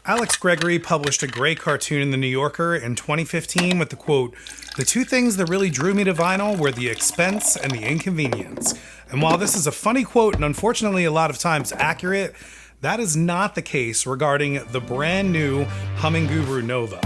Alex Gregory published a great cartoon in The New Yorker in 2015 with the quote, "The two things that really drew me to vinyl were the expense and the inconvenience." And while this is a funny quote and unfortunately a lot of times accurate, that is not the case regarding the brand new HumminGuru NOVA.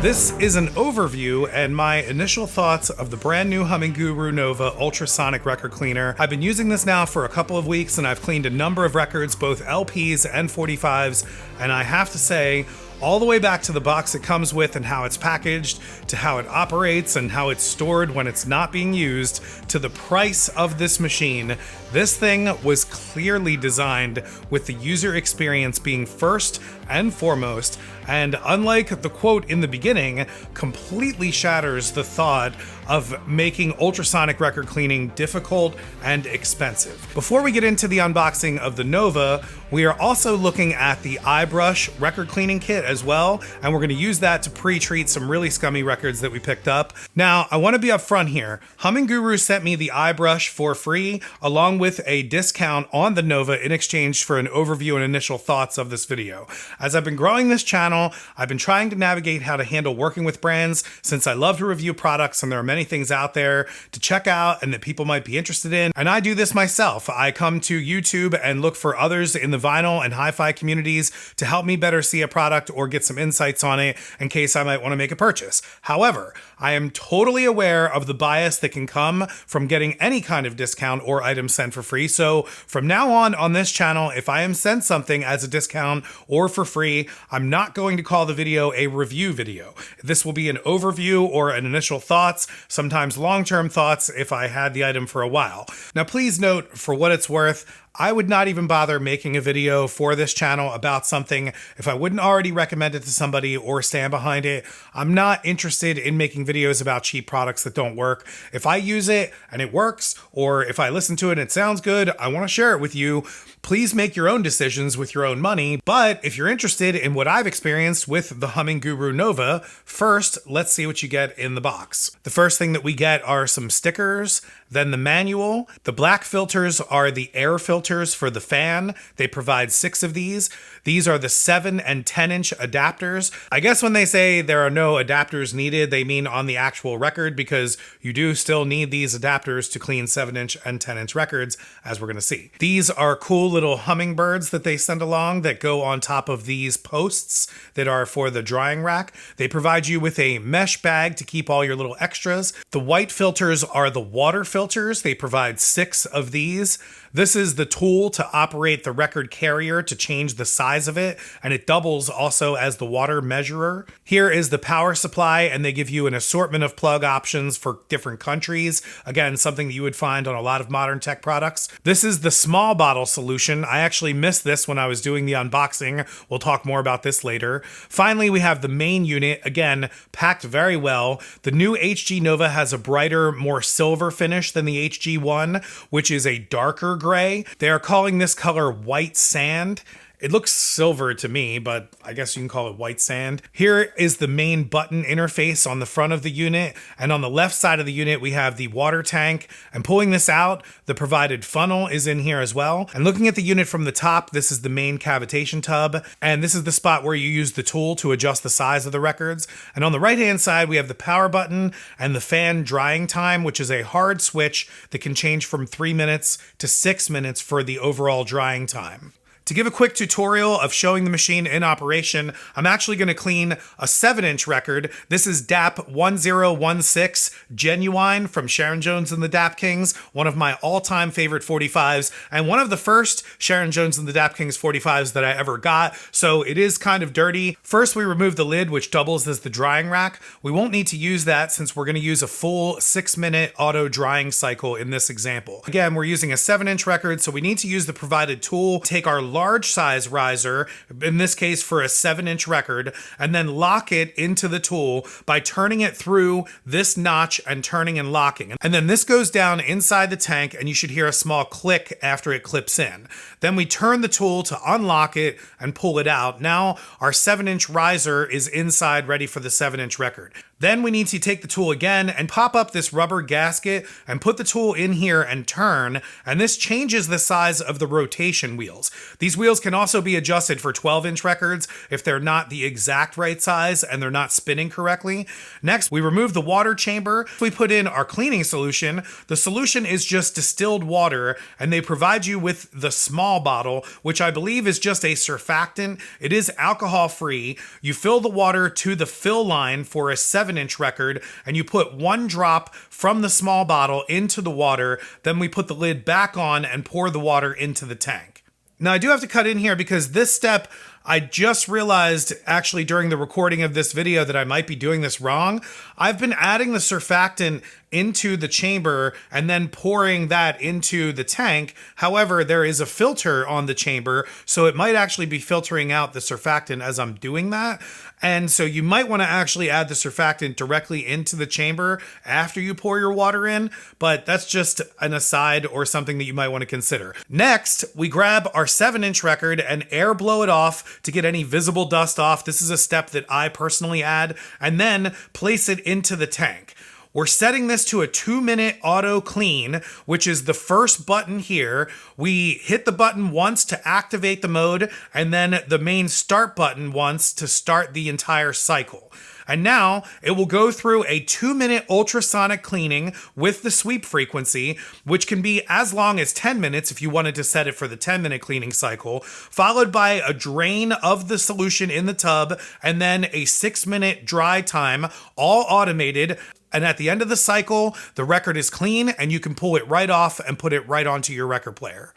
This is an overview and my initial thoughts of the brand new HumminGuru NOVA ultrasonic record cleaner. I've been using this now for a couple of weeks and I've cleaned a number of records, both LPs and 45s, and I have to say, all the way back to the box it comes with and how it's packaged, to how it operates and how it's stored when it's not being used, to the price of this machine, this thing was clearly designed with the user experience being first and foremost, and unlike the quote in the beginning, completely shatters the thought of making ultrasonic record cleaning difficult and expensive. Before we get into the unboxing of the Nova, we are also looking at the iBrush record cleaning kit as well, and we're going to use that to pre-treat some really scummy records that we picked up. Now, I want to be upfront here. HumminGuru sent me the iBrush for free, along with a discount on the Nova in exchange for an overview and initial thoughts of this video. As I've been growing this channel, I've been trying to navigate how to handle working with brands, since I love to review products and there are many things out there to check out and that people might be interested in. And I do this myself. I come to YouTube and look for others in the vinyl and hi-fi communities to help me better see a product or get some insights on it in case I might want to make a purchase. However, I am totally aware of the bias that can come from getting any kind of discount or item sent for free. So from now on this channel, if I am sent something as a discount or for free, I'm not going to call the video a review video. This will be an overview or an initial thoughts, sometimes long-term thoughts if I had the item for a while. Now, please note, for what it's worth, I would not even bother making a video for this channel about something if I wouldn't already recommend it to somebody or stand behind it. I'm not interested in making videos about cheap products that don't work. If I use it and it works, or if I listen to it and it sounds good, I want to share it with you. Please make your own decisions with your own money. But if you're interested in what I've experienced with the HumminGuru NOVA, first, let's see what you get in the box. The first thing that we get are some stickers, then the manual. The black filters are the air filters for the fan. They provide 6 of these. These are the 7 and 10-inch adapters. I guess when they say there are no adapters needed, they mean on the actual record, because you do still need these adapters to clean 7-inch and 10-inch records, as we're going to see. These are cool little hummingbirds that they send along that go on top of these posts that are for the drying rack. They provide you with a mesh bag to keep all your little extras. The white filters are the water filters. They provide 6 of these. This is the tool to operate the record carrier to change the size of it, and it doubles also as the water measurer. Here is the power supply, and they give you an assortment of plug options for different countries. Again, something that you would find on a lot of modern tech products. This is the small bottle solution. I actually missed this when I was doing the unboxing. We'll talk more about this later. Finally, we have the main unit, again, packed very well. The new HG Nova has a brighter, more silver finish than the HG1, which is a darker gray. They are calling this color white sand. It looks silver to me, but I guess you can call it white sand. Here is the main button interface on the front of the unit, and on the left side of the unit we have the water tank, and pulling this out, the provided funnel is in here as well. And looking at the unit from the top, this is the main cavitation tub, and this is the spot where you use the tool to adjust the size of the records. And on the right hand side we have the power button and the fan drying time, which is a hard switch that can change from 3 minutes to 6 minutes for the overall drying time. To give a quick tutorial of showing the machine in operation, I'm actually going to clean a 7-inch record. This is DAP 1016 Genuine from Sharon Jones and the Dap Kings, one of my all-time favorite 45s, and one of the first Sharon Jones and the Dap Kings 45s that I ever got, so it is kind of dirty. First, we remove the lid, which doubles as the drying rack. We won't need to use that since we're going to use a full 6-minute auto drying cycle in this example. Again, we're using a 7-inch record, so we need to use the provided tool, take our large size riser, in this case for a 7-inch record, and then lock it into the tool by turning it through this notch and turning and locking. And then this goes down inside the tank and you should hear a small click after it clips in. Then we turn the tool to unlock it and pull it out. Now our 7-inch riser is inside ready for the 7-inch record. Then we need to take the tool again and pop up this rubber gasket and put the tool in here and turn, and this changes the size of the rotation wheels. These wheels can also be adjusted for 12-inch records if they're not the exact right size and they're not spinning correctly. Next, we remove the water chamber. We put in our cleaning solution. The solution is just distilled water, and they provide you with the small bottle, which I believe is just a surfactant. It is alcohol-free. You fill the water to the fill line for a 7-inch record, and you put 1 drop from the small bottle into the water. Then we put the lid back on and pour the water into the tank. Now, I do have to cut in here because this step, I just realized actually during the recording of this video that I might be doing this wrong. I've been adding the surfactant into the chamber and then pouring that into the tank. However, there is a filter on the chamber, so it might actually be filtering out the surfactant as I'm doing that. And so you might want to actually add the surfactant directly into the chamber after you pour your water in, but that's just an aside or something that you might want to consider. Next, we grab our 7-inch record and air blow it off to get any visible dust off. This is a step that I personally add, and then place it into the tank. We're setting this to a 2-minute auto clean, which is the first button here. We hit the button once to activate the mode, and then the main start button once to start the entire cycle. And now it will go through a 2-minute ultrasonic cleaning with the sweep frequency, which can be as long as 10 minutes if you wanted to set it for the 10-minute cleaning cycle, followed by a drain of the solution in the tub, and then a 6-minute dry time, all automated. And at the end of the cycle, the record is clean and you can pull it right off and put it right onto your record player.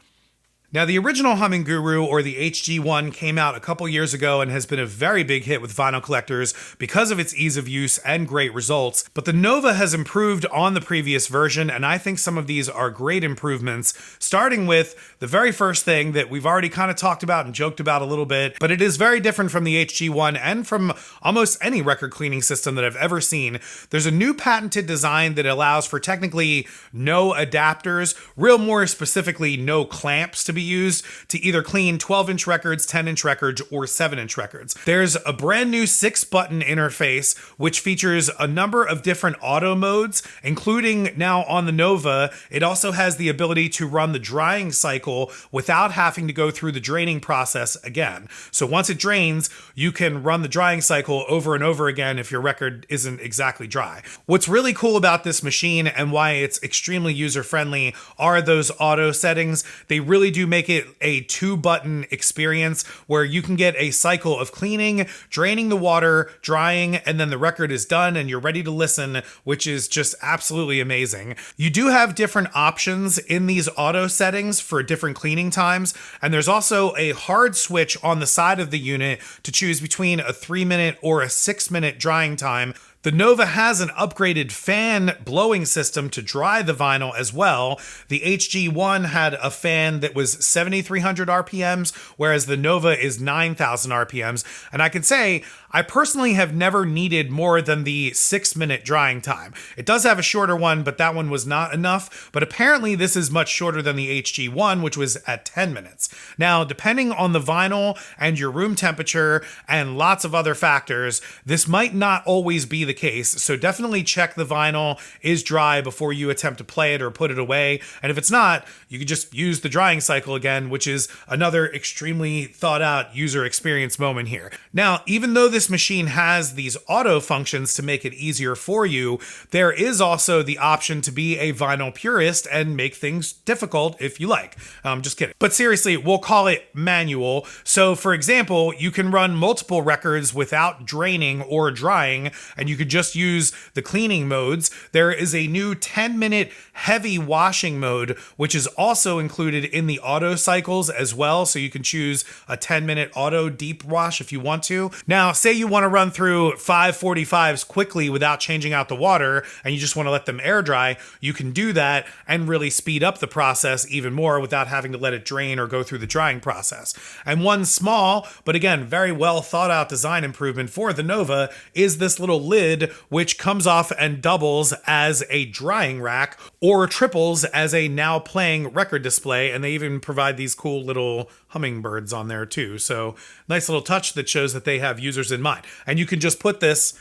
Now, the original HumminGuru, or the HG1, came out a couple years ago and has been a very big hit with vinyl collectors because of its ease of use and great results. But the Nova has improved on the previous version, and I think some of these are great improvements, starting with the very first thing that we've already kind of talked about and joked about a little bit, but it is very different from the HG1 and from almost any record cleaning system that I've ever seen. There's a new patented design that allows for technically no adapters, more specifically no clamps to be used to either clean 12-inch records, 10-inch records, or 7-inch records. There's a brand new 6-button interface, which features a number of different auto modes, including now on the Nova. It also has the ability to run the drying cycle without having to go through the draining process again. So once it drains, you can run the drying cycle over and over again if your record isn't exactly dry. What's really cool about this machine and why it's extremely user-friendly are those auto settings. They really do make it a 2-button experience where you can get a cycle of cleaning, draining the water, drying, and then the record is done and you're ready to listen, which is just absolutely amazing. You do have different options in these auto settings for different cleaning times, and there's also a hard switch on the side of the unit to choose between a 3-minute or a 6-minute drying time. The Nova has an upgraded fan blowing system to dry the vinyl as well. The HG1 had a fan that was 7,300 RPMs, whereas the Nova is 9,000 RPMs. And I can say, I personally have never needed more than the 6-minute drying time. It does have a shorter one, but that one was not enough. But apparently this is much shorter than the HG1, which was at 10 minutes. Now, depending on the vinyl and your room temperature and lots of other factors, this might not always be the case. So definitely check the vinyl is dry before you attempt to play it or put it away. And if it's not, you can just use the drying cycle again, which is another extremely thought out user experience moment here. Now, even though this machine has these auto functions to make it easier for you, there is also the option to be a vinyl purist and make things difficult if you like. Just kidding. But seriously, we'll call it manual. So for example, you can run multiple records without draining or drying, and you could just use the cleaning modes. There is a new 10-minute heavy washing mode, which is also included in the auto cycles as well. So you can choose a 10-minute auto deep wash if you want to. Now, say you want to run through 545s quickly without changing out the water, and you just want to let them air dry, you can do that and really speed up the process even more without having to let it drain or go through the drying process. And one small, but again, very well thought out design improvement for the Nova is this little lid, which comes off and doubles as a drying rack or triples as a now playing record display. And they even provide these cool little hummingbirds on there too. So nice little touch that shows that they have users in mind. And you can just put this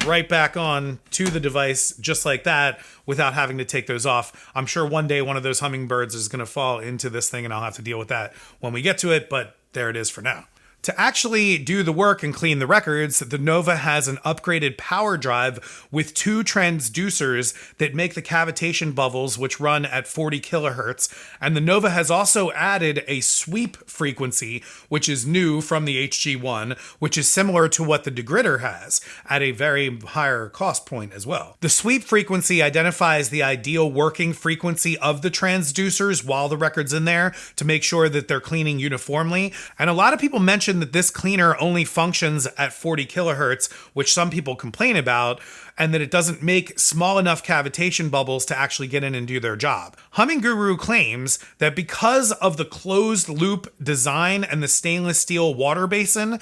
right back on to the device just like that without having to take those off. I'm sure one day one of those hummingbirds is going to fall into this thing and I'll have to deal with that when we get to it, but there it is for now. To actually do the work and clean the records, the Nova has an upgraded power drive with 2 transducers that make the cavitation bubbles, which run at 40 kilohertz. And the Nova has also added a sweep frequency, which is new from the HG1, which is similar to what the degritter has at a very higher cost point as well. The sweep frequency identifies the ideal working frequency of the transducers while the record's in there to make sure that they're cleaning uniformly. And a lot of people mention that this cleaner only functions at 40 kilohertz, which some people complain about, and that it doesn't make small enough cavitation bubbles to actually get in and do their job. HumminGuru claims that because of the closed loop design and the stainless steel water basin,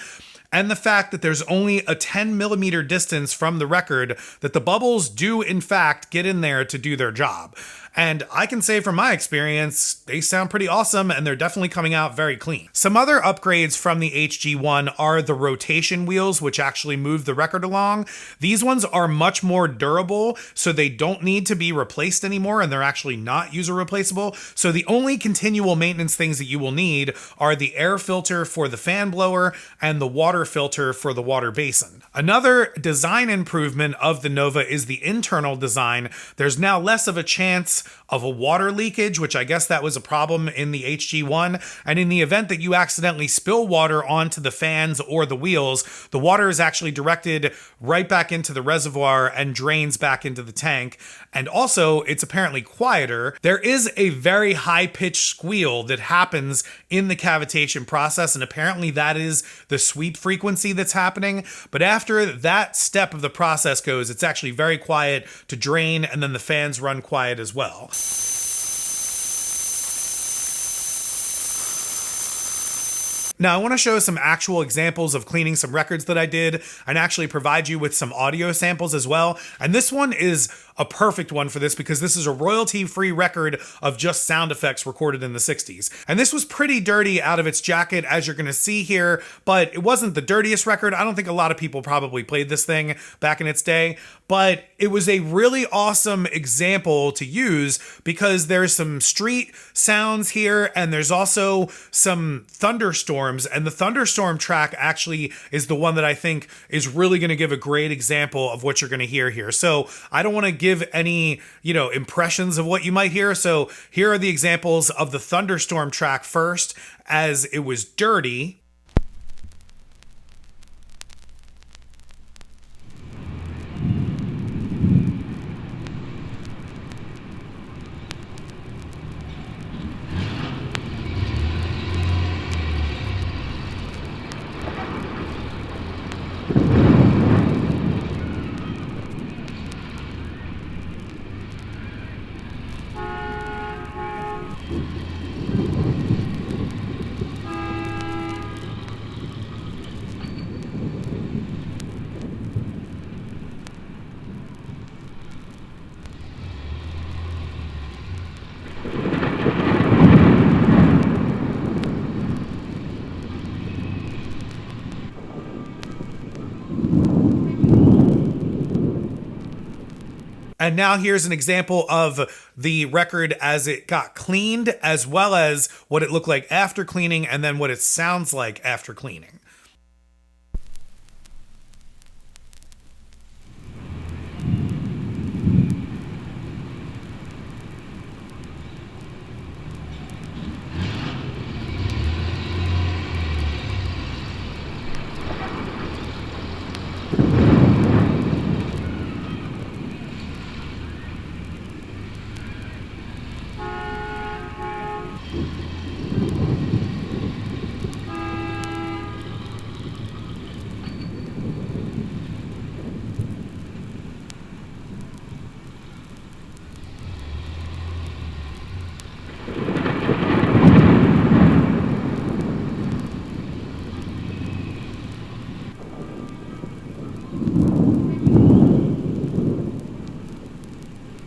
and the fact that there's only a 10 millimeter distance from the record, that the bubbles do in fact get in there to do their job. And I can say from my experience, they sound pretty awesome and they're definitely coming out very clean. Some other upgrades from the HG1 are the rotation wheels, which actually move the record along. These ones are much more durable, so they don't need to be replaced anymore, and they're actually not user replaceable. So the only continual maintenance things that you will need are the air filter for the fan blower and the water filter for the water basin. Another design improvement of the Nova is the internal design. There's now less of a chance of a water leakage, which I guess that was a problem in the HG1. And in the event that you accidentally spill water onto the fans or the wheels, the water is actually directed right back into the reservoir and drains back into the tank. And also, it's apparently quieter. There is a very high-pitched squeal that happens in the cavitation process, and apparently that is the sweep frequency that's happening. But after that step of the process goes, it's actually very quiet to drain, and then the fans run quiet as well. Now, I want to show some actual examples of cleaning some records that I did and actually provide you with some audio samples as well. And this one is a perfect one for this because this is a royalty-free record of just sound effects recorded in the 60s. And this was pretty dirty out of its jacket, as you're going to see here, but it wasn't the dirtiest record. I don't think a lot of people probably played this thing back in its day, but it was a really awesome example to use because there's some street sounds here and there's also some thunderstorms, and the thunderstorm track actually is the one that I think is really going to give a great example of what you're going to hear here. So I don't want to give any, impressions of what you might hear. So here are the examples of the thunderstorm track first, as it was dirty. And now here's an example of the record as it got cleaned, as well as what it looked like after cleaning, and then what it sounds like after cleaning.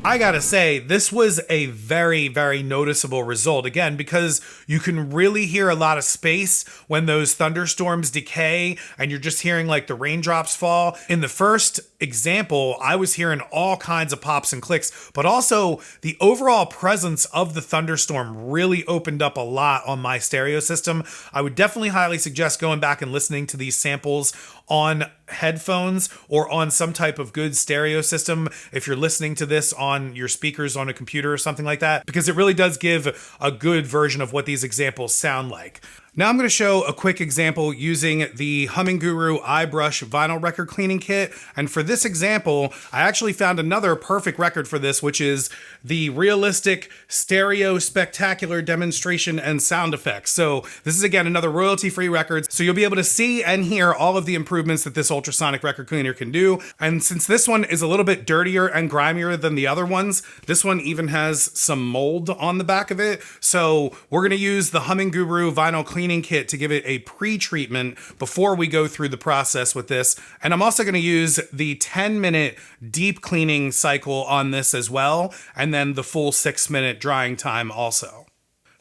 I gotta say, this was a very, very noticeable result. Again, because you can really hear a lot of space when those thunderstorms decay and you're just hearing like the raindrops fall. In the first example, I was hearing all kinds of pops and clicks, but also the overall presence of the thunderstorm really opened up a lot on my stereo system. I would definitely highly suggest going back and listening to these samples on headphones or on some type of good stereo system if you're listening to this on your speakers on a computer or something like that, because it really does give a good version of what these examples sound like. Now I'm going to show a quick example using the HumminGuru iBrush vinyl record cleaning kit. And for this example, I actually found another perfect record for this, which is the Realistic Stereo Spectacular Demonstration and Sound Effects. So this is, again, another royalty-free record. So you'll be able to see and hear all of the improvements that this ultrasonic record cleaner can do. And since this one is a little bit dirtier and grimier than the other ones, this one even has some mold on the back of it. So we're going to use the HumminGuru vinyl cleaning kit to give it a pre-treatment before we go through the process with this. And I'm also going to use the 10-minute deep cleaning cycle on this as well, and then the full 6-minute drying time also.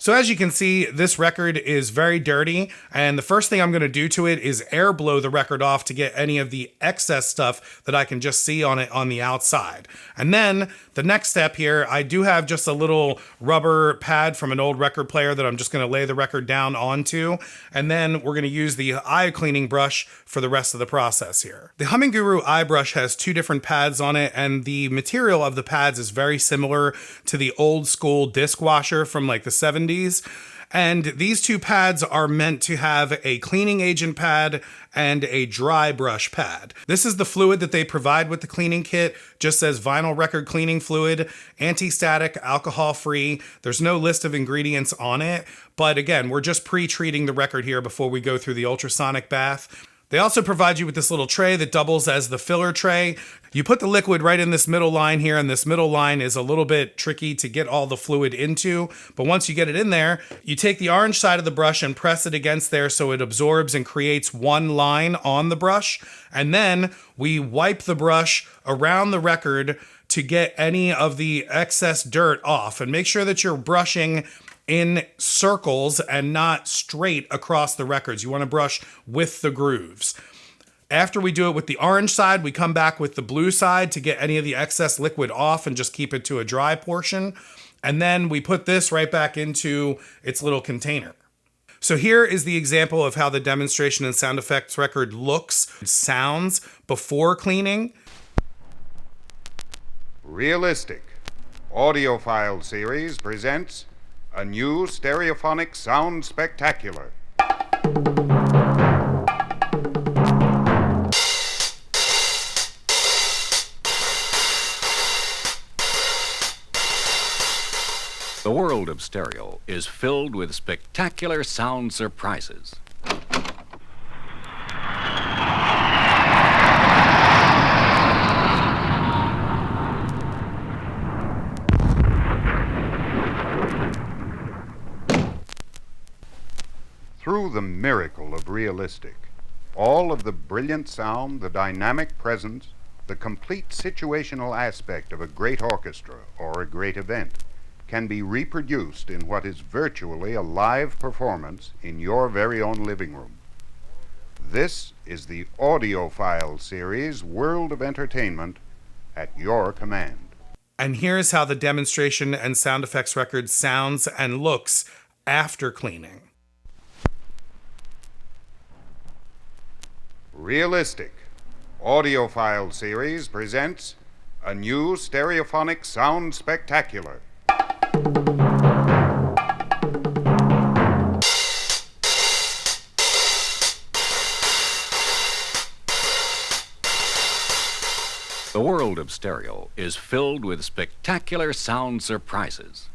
So as you can see, this record is very dirty, and the first thing I'm going to do to it is air blow the record off to get any of the excess stuff that I can just see on it on the outside. And then the next step here, I do have just a little rubber pad from an old record player that I'm just going to lay the record down onto, and then we're going to use the eye cleaning brush for the rest of the process here. The HumminGuru iBrush has 2 different pads on it, and the material of the pads is very similar to the old school disc washer from like the 70s. And these 2 pads are meant to have a cleaning agent pad and a dry brush pad. This is the fluid that they provide with the cleaning kit. Just says vinyl record cleaning fluid, anti-static, alcohol-free. There's no list of ingredients on it, but again, we're just pre-treating the record here before we go through the ultrasonic bath. They also provide you with this little tray that doubles as the filler tray. You put the liquid right in this middle line here, and this middle line is a little bit tricky to get all the fluid into, but once you get it in there, you take the orange side of the brush and press it against there so it absorbs and creates one line on the brush, and then we wipe the brush around the record to get any of the excess dirt off, and make sure that you're brushing in circles and not straight across the records. You want to brush with the grooves. After we do it with the orange side, we come back with the blue side to get any of the excess liquid off and just keep it to a dry portion. And then we put this right back into its little container. So here is the example of how the demonstration and sound effects record looks, sounds before cleaning. Realistic Audiophile Series presents a new stereophonic sound spectacular. The world of stereo is filled with spectacular sound surprises. Through the miracle of realistic, all of the brilliant sound, the dynamic presence, the complete situational aspect of a great orchestra or a great event can be reproduced in what is virtually a live performance in your very own living room. This is the Audiophile Series World of Entertainment at your command. And here's how the demonstration and sound effects record sounds and looks after cleaning. Realistic Audiophile Series presents a new stereophonic sound spectacular. The world of stereo is filled with spectacular sound surprises.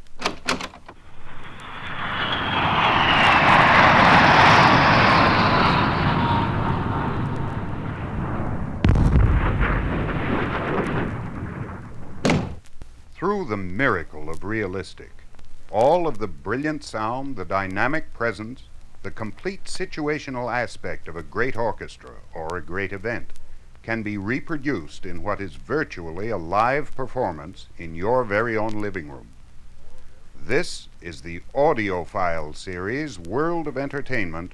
Through the miracle of realistic, all of the brilliant sound, the dynamic presence, the complete situational aspect of a great orchestra or a great event can be reproduced in what is virtually a live performance in your very own living room. This is the Audiophile Series World of Entertainment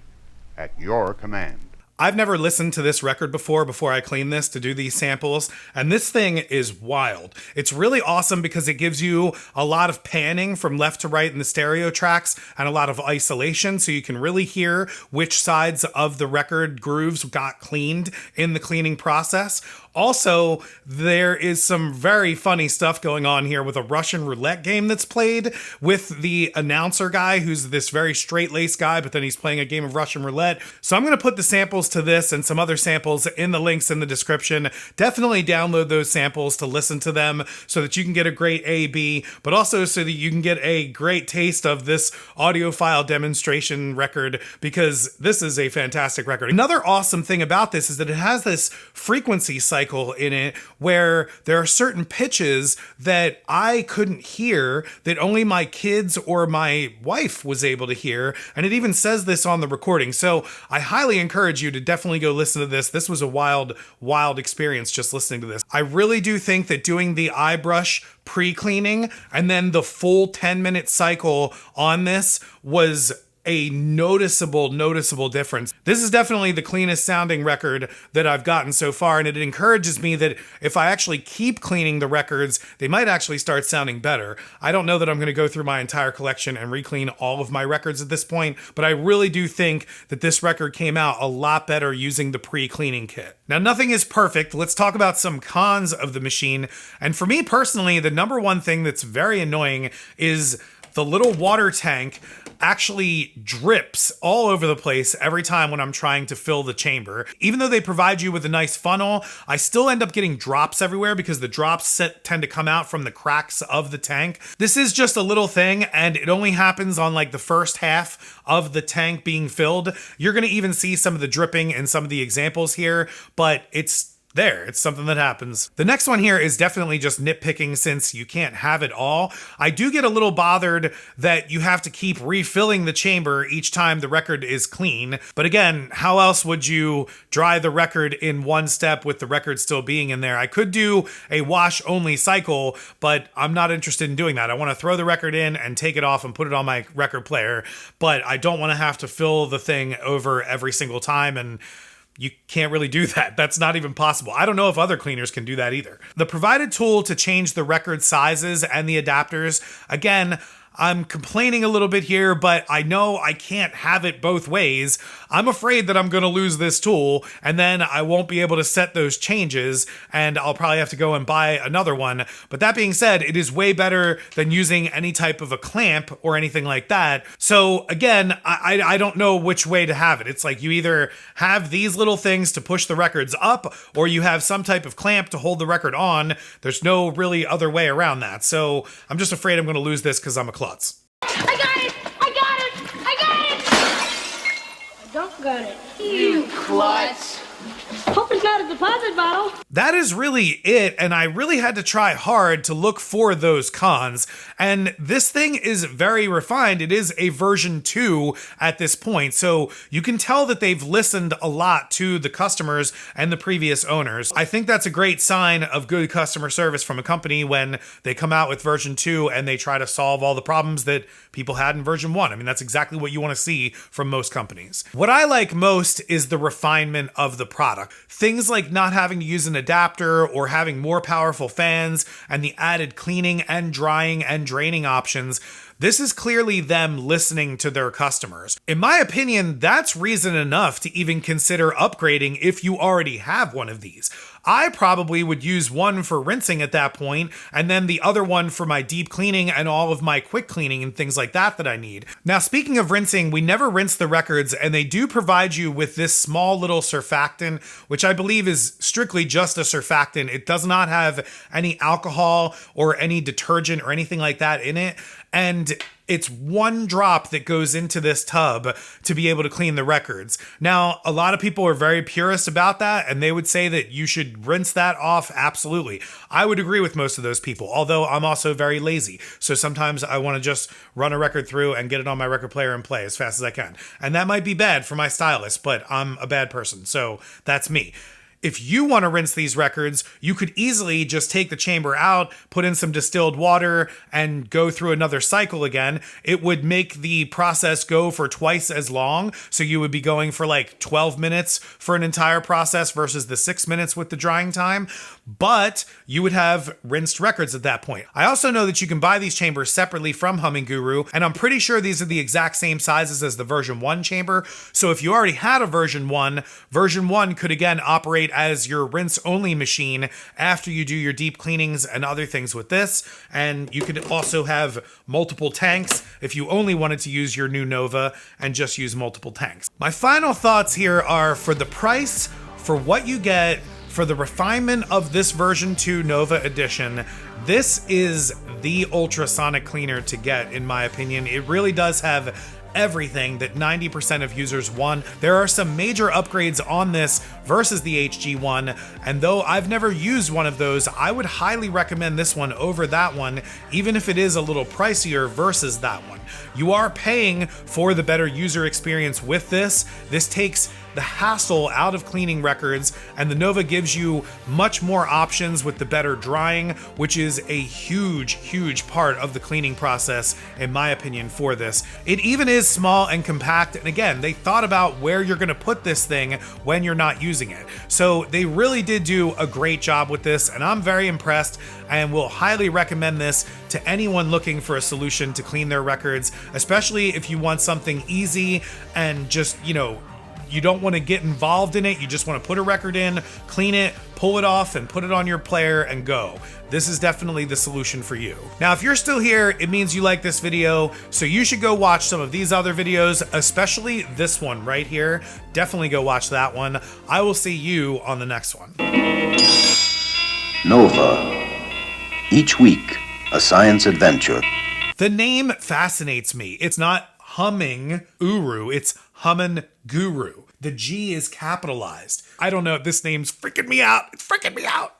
at your command. I've never listened to this record before I clean this to do these samples, and this thing is wild. It's really awesome because it gives you a lot of panning from left to right in the stereo tracks and a lot of isolation, so you can really hear which sides of the record grooves got cleaned in the cleaning process. Also, there is some very funny stuff going on here with a Russian roulette game that's played with the announcer guy who's this very straight-laced guy, but then he's playing a game of Russian roulette. So I'm going to put the samples to this and some other samples in the links in the description. Definitely download those samples to listen to them so that you can get a great A/B, but also so that you can get a great taste of this audiophile demonstration record, because this is a fantastic record. Another awesome thing about this is that it has this frequency cycle in it where there are certain pitches that I couldn't hear that only my kids or my wife was able to hear, and it even says this on the recording. So I highly encourage you to definitely go listen to this. This was a wild experience just listening to this. I really do think that doing the iBrush pre-cleaning and then the full 10-minute cycle on this was a noticeable difference. This is definitely the cleanest sounding record that I've gotten so far, and it encourages me that if I actually keep cleaning the records, they might actually start sounding better. I don't know that I'm going to go through my entire collection and re-clean all of my records at this point, but I really do think that this record came out a lot better using the pre-cleaning kit. Now, nothing is perfect. Let's talk about some cons of the machine. And for me personally, the number one thing that's very annoying is the little water tank actually drips all over the place every time when I'm trying to fill the chamber. Even though they provide you with a nice funnel, I still end up getting drops everywhere because the drops tend to come out from the cracks of the tank. This is just a little thing, and it only happens on like the first half of the tank being filled. You're going to even see some of the dripping in some of the examples here, but it's something that happens. The next one here is definitely just nitpicking since you can't have it all. I do get a little bothered that you have to keep refilling the chamber each time the record is clean. But again, how else would you dry the record in one step with the record still being in there? I could do a wash only cycle, but I'm not interested in doing that. I want to throw the record in and take it off and put it on my record player, but I don't want to have to fill the thing over every single time, and you can't really do that. That's not even possible. I don't know if other cleaners can do that either. The provided tool to change the record sizes and the adapters, again, I'm complaining a little bit here, but I know I can't have it both ways. I'm afraid that I'm going to lose this tool, and then I won't be able to set those changes, and I'll probably have to go and buy another one. But that being said, it is way better than using any type of a clamp or anything like that. So again, I don't know which way to have it. It's like you either have these little things to push the records up, or you have some type of clamp to hold the record on. There's no really other way around that. So I'm just afraid I'm going to lose this because I'm a klutz. I got it! I don't got it. You klutz. Hope it's not a deposit bottle. That is really it, and I really had to try hard to look for those cons, and this thing is very refined. It is a version 2 at this point, so you can tell that they've listened a lot to the customers and the previous owners. I think that's a great sign of good customer service from a company when they come out with version 2 and they try to solve all the problems that people had in version 1. I mean, that's exactly what you want to see from most companies. What I like most is the refinement of the product. Things like not having to use an adapter or having more powerful fans and the added cleaning and drying and draining options. This is clearly them listening to their customers. In my opinion, that's reason enough to even consider upgrading if you already have one of these. I probably would use one for rinsing at that point, and then the other one for my deep cleaning and all of my quick cleaning and things like that I need. Now, speaking of rinsing, we never rinse the records, and they do provide you with this small little surfactant, which I believe is strictly just a surfactant. It does not have any alcohol or any detergent or anything like that in it. And it's one drop that goes into this tub to be able to clean the records. Now, a lot of people are very purist about that, and they would say that you should rinse that off absolutely. I would agree with most of those people, although I'm also very lazy. So sometimes I want to just run a record through and get it on my record player and play as fast as I can. And that might be bad for my stylist, but I'm a bad person, so that's me. If you want to rinse these records, you could easily just take the chamber out, put in some distilled water, and go through another cycle again. It would make the process go for twice as long. So you would be going for like 12 minutes for an entire process versus the 6 minutes with the drying time. But you would have rinsed records at that point. I also know that you can buy these chambers separately from HumminGuru, and I'm pretty sure these are the exact same sizes as the version 1 chamber. So if you already had a version 1 could again operate as your rinse only machine after you do your deep cleanings and other things with this. And you could also have multiple tanks if you only wanted to use your new Nova and just use multiple tanks. My final thoughts here are, for the price, for what you get, for the refinement of this version 2 Nova edition, this is the ultrasonic cleaner to get, in my opinion. It really does have everything that 90% of users want. There are some major upgrades on this versus the HG1, and though I've never used one of those, I would highly recommend this one over that one, even if it is a little pricier versus that one. You are paying for the better user experience with this. This takes the hassle out of cleaning records, and the Nova gives you much more options with the better drying, which is a huge part of the cleaning process, in my opinion, for this. It even is small and compact, and again, they thought about where you're gonna put this thing when you're not using it. So they really did do a great job with this, and I'm very impressed, and will highly recommend this to anyone looking for a solution to clean their records, especially if you want something easy and just, you know, you don't want to get involved in it. You just want to put a record in, clean it, pull it off, and put it on your player and go. This is definitely the solution for you. Now, if you're still here, it means you like this video, so you should go watch some of these other videos, especially this one right here. Definitely go watch that one. I will see you on the next one. Nova. Each week, a science adventure. The name fascinates me. It's not HumminGuru, it's HumminGuru. The G is capitalized. I don't know, this name's freaking me out. It's freaking me out.